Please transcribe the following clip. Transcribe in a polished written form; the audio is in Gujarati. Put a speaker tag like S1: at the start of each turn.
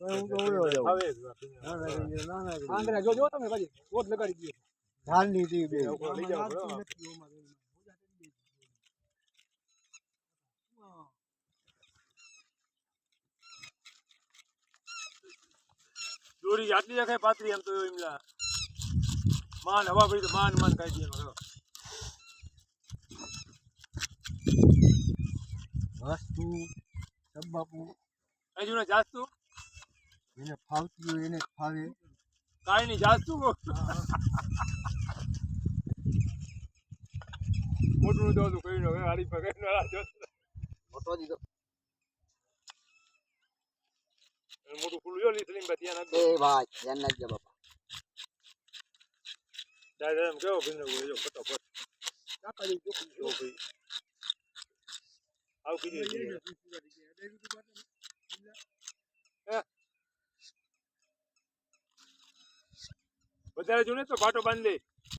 S1: હું તો ઉડ્યો જાઉં.
S2: હવે
S3: આંધળા જોજો તમે પછી ઓટ લગાડી દઈએ
S1: ધાનની હતી બે.
S2: લઈ જાવ બરો. દોરી આટલી દેખાય પાતરી એમ તો એમલા માન હવા પડી તો માન કાઢી દે એમાં
S1: વસ્તુ બાપુ
S2: અહીં જોને જાસ્તું
S1: એને ફાવતી હોય એને ફાવે.
S2: કાઈ નહીં જાસ્તું મોટું દો તો કઈ ન હવે હારી પકડ ન રાજો
S1: મોટો દીધો
S2: મોટું ફૂલ જો લીસલીમ બતિયા ના
S1: એ ભાઈ ધ્યાન રાખજો બાપા.
S2: દાદા એમ કેવો ભીનો જો ફટાફટ
S3: કાકાજી જો
S2: જો ભાઈ આવ કીધી વધારે જો ને તો પાટો બાંધ દે.